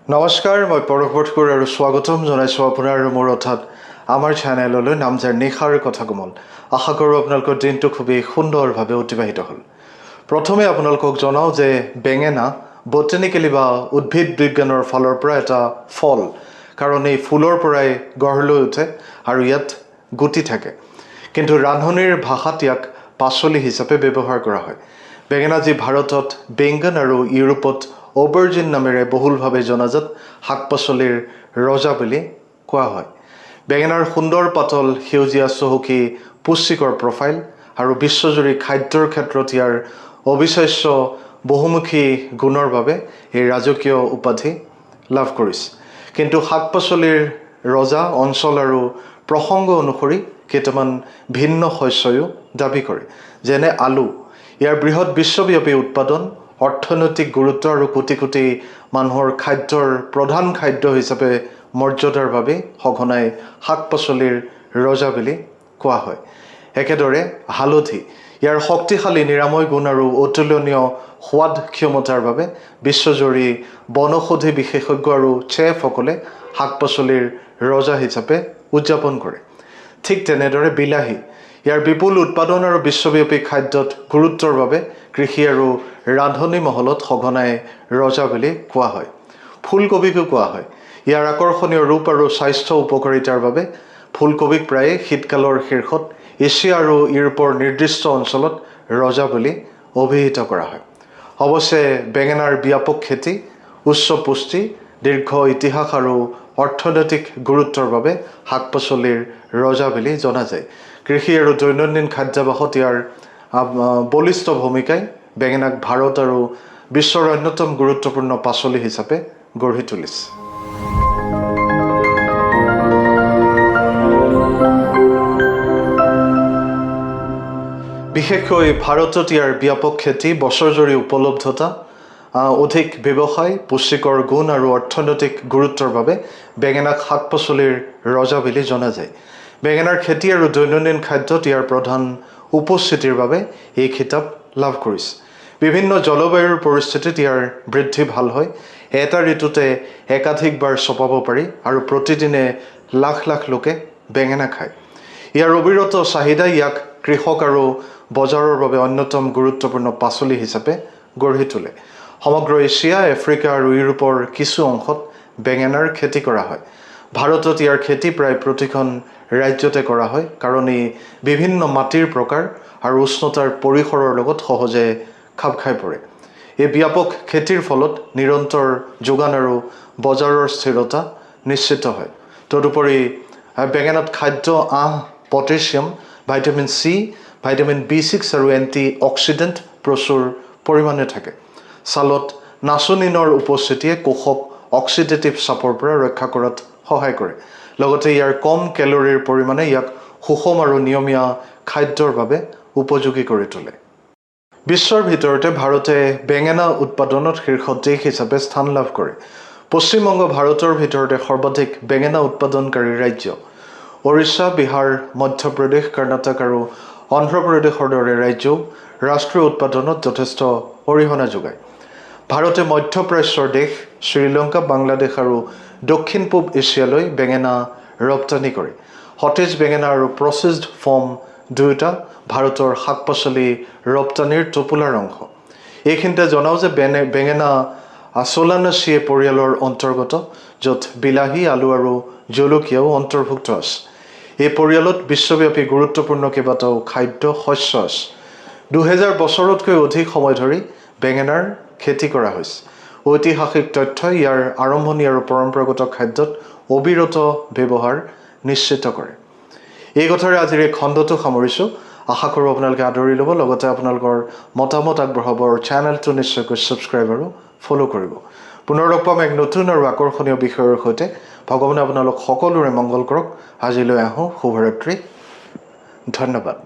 নমস্কাৰ, মই পৰশ বৰঠাকুৰ আৰু স্বাগতম জনাইছোঁ আপোনাৰ মোৰ অৰ্থাৎ আমাৰ চেনেললৈ নামজাৰ নিশাৰ কথা কোমল। আশা কৰোঁ আপোনালোকৰ দিনটো খুবেই সুন্দৰভাৱে অতিবাহিত হ'ল। প্ৰথমে আপোনালোকক জনাওঁ যে বেঙেনা বটানিকেলি বা উদ্ভিদ বিজ্ঞানৰ ফালৰ পৰা এটা ফল, কাৰণ এই ফুলৰ পৰাই গঢ় লৈ উঠে আৰু ইয়াত গুটি থাকে। কিন্তু ৰান্ধনিৰ ভাষাত ইয়াক পাচলি হিচাপে ব্যৱহাৰ কৰা হয়। বেঙেনা যি ভাৰতত বেংগন আৰু ইউৰোপত অ'বাৰ্জিন নামেৰে বহুলভাৱে জনাজাত শাক পাচলিৰ ৰজা বুলি কোৱা হয়। বেঙেনাৰ সুন্দৰ পাতল সেউজীয়া চহকী পুষ্টিকৰ প্ৰফাইল আৰু বিশ্বজুৰি খাদ্যৰ ক্ষেত্ৰত ইয়াৰ অবিশ্বাস্য বহুমুখী গুণৰ বাবে এই ৰাজকীয় উপাধি লাভ কৰিছে। কিন্তু শাক পাচলিৰ ৰজা অঞ্চল আৰু প্ৰসংগ অনুসৰি কেইটামান ভিন্ন শস্যও দাবী কৰে, যেনে আলু। ইয়াৰ বৃহৎ বিশ্বব্যাপী উৎপাদন, অৰ্থনৈতিক গুৰুত্ব আৰু কোটি কোটি মানুহৰ খাদ্যৰ প্ৰধান খাদ্য হিচাপে মৰ্যাদাৰ বাবে সঘনাই শাক পাচলিৰ ৰজা বুলি কোৱা হয়। একেদৰে হালধি ইয়াৰ শক্তিশালী নিৰাময় গুণ আৰু অতুলনীয় সোৱাদ ক্ষমতাৰ বাবে বিশ্বজুৰি বনৌষধি বিশেষজ্ঞ আৰু চেফসকলে শাক পাচলিৰ ৰজা হিচাপে উদযাপন কৰে। ঠিক তেনেদৰে বিলাহী ইয়াৰ বিপুল উৎপাদন আৰু বিশ্বব্যাপী খাদ্যত গুৰুত্বৰ বাবে কৃষি আৰু ৰান্ধনি মহলত সঘনাই ৰজা বুলি কোৱা হয়। ফুলকবিকো কোৱা হয়। ইয়াৰ আকৰ্ষণীয় ৰূপ আৰু স্বাস্থ্য উপকাৰিতাৰ বাবে ফুলকবিক প্ৰায়ে শীতকালৰ শীৰ্ষত এছিয়া আৰু ইউৰোপৰ নিৰ্দিষ্ট অঞ্চলত ৰজা বুলি অভিহিত কৰা হয়। অৱশ্যে বেঙেনাৰ ব্যাপক খেতি, উচ্চ পুষ্টি, দীৰ্ঘ ইতিহাস আৰু অৰ্থনৈতিক গুৰুত্বৰ বাবে শাক পাচলিৰ ৰজা বুলি জনা যায়। কৃষি আৰু দৈনন্দিন খাদ্যাভ্যাসত ইয়াৰ বলিষ্ঠ ভূমিকাই বেঙেনাক ভাৰত আৰু বিশ্বৰ অন্যতম গুৰুত্বপূৰ্ণ পাচলি হিচাপে গঢ়ি তুলিছে। বিশেষকৈ ভাৰতত ইয়াৰ ব্যাপক খেতি, বছৰজুৰি উপলব্ধতা, অধিক ব্যৱসায়, পুষ্টিকৰ গুণ আৰু অৰ্থনৈতিক গুৰুত্বৰ বাবে বেঙেনাক শাক পাচলিৰ ৰজা বুলি জনা যায়। বেঙেনাৰ খেতি আৰু দৈনন্দিন খাদ্যত ইয়াৰ প্ৰধান উপস্থিতিৰ বাবে এই খিতাপ লাভ কৰিছে। বিভিন্ন জলবায়ুৰ পৰিস্থিতিত ইয়াৰ বৃদ্ধি ভাল হয়। এটা ঋতুতে একাধিকবাৰ চপাব পাৰি আৰু প্ৰতিদিনে লাখ লাখ লোকে বেঙেনা খায়। ইয়াৰ অবিৰত চাহিদা ইয়াক কৃষক আৰু বজাৰৰ বাবে অন্যতম গুৰুত্বপূৰ্ণ পাচলি হিচাপে গঢ়ি তোলে। সমগ্ৰ এছিয়া, আফ্ৰিকা আৰু ইউৰোপৰ কিছু অংশত বেঙেনাৰ খেতি কৰা হয়। ভাৰতত ইয়াৰ খেতি প্ৰায় প্ৰতিখন ৰাজ্যতে কৰা হয়, কাৰণ ই বিভিন্ন মাটিৰ প্ৰকাৰ আৰু উষ্ণতাৰ পৰিসৰৰ লগত সহজে খাপ খাই পৰে। এই ব্যাপক খেতিৰ ফলত নিৰন্তৰ যোগান আৰু বজাৰৰ স্থিৰতা নিশ্চিত হয়। তদুপৰি বেঙেনাত খাদ্য, আঁহ, potassium, vitamin C, vitamin B6 আৰু এণ্টি অক্সিডেণ্ট প্ৰচুৰ পৰিমাণে থাকে। ছালত নাচনিনৰ উপস্থিতিয়ে কোষক অক্সিডেটিভ চাপৰ পৰা ৰক্ষা কৰাত সহায় কৰে। লগতে ইয়াৰ কম কেলৰিৰ পৰিমাণে ইয়াক সুষম আৰু নিয়মীয়া খাদ্যৰ বাবে উপযোগী কৰি তোলে। বিশ্বৰ ভিতৰতে ভাৰতে বেঙেনা উৎপাদনত শীৰ্ষ দেশ হিচাপে স্থান লাভ কৰে। পশ্চিমবংগ ভাৰতৰ ভিতৰতে সৰ্বাধিক বেঙেনা উৎপাদনকাৰী ৰাজ্য। ওড়িশা, বিহাৰ, মধ্যপ্ৰদেশ, কৰ্ণাটক আৰু অন্ধ্ৰপ্ৰদেশৰ দৰে ৰাজ্যও ৰাষ্ট্ৰীয় উৎপাদনত যথেষ্ট অৰিহণা যোগায়। ভাৰতে মধ্যপ্ৰাচ্যৰ দেশ শ্ৰীলংকা, বাংলাদেশ আৰু দক্ষিণ পূব এছিয়ালৈ বেঙেনা ৰপ্তানি কৰে। সতেজ বেঙেনা আৰু প্ৰচেছড ফৰ্ম দুয়োটা ভাৰতৰ শাক পাচলি ৰপ্তানিৰ টোপোলাৰ অংশ। এইখিনিতে জনাওঁ যে বেঙেনা চোলানাচিয়ে পৰিয়ালৰ অন্তৰ্গত, য'ত বিলাহী, আলু আৰু জলকীয়াও অন্তৰ্ভুক্ত আছে। এই পৰিয়ালত বিশ্বব্যাপী গুৰুত্বপূৰ্ণ কেইবাটাও খাদ্য শস্য আছে। 2000 বছৰতকৈ অধিক সময় ধৰি বেঙেনাৰ খেতি কৰা হৈছে। ঐতিহাসিক তথ্যই ইয়াৰ আৰম্ভণি আৰু পৰম্পৰাগত খাদ্যত অবিৰত ব্যৱহাৰ নিশ্চিত কৰে। এই কথাৰে আজিৰ এই খণ্ডটো সামৰিছোঁ। আশা কৰোঁ আপোনালোকে আদৰি ল'ব, লগতে আপোনালোকৰ মতামত আগবঢ়াব আৰু চেনেলটো নিশ্চয়কৈ ছাবস্ক্ৰাইব আৰু ফ'ল' কৰিব। পুনৰ লগ পাম এক নতুন আৰু আকৰ্ষণীয় বিষয়ৰ সৈতে। ভগৱানে আপোনালোক সকলোৰে মংগল কৰক। আজিলৈ আহোঁ। শুভৰাত্ৰি। ধন্যবাদ।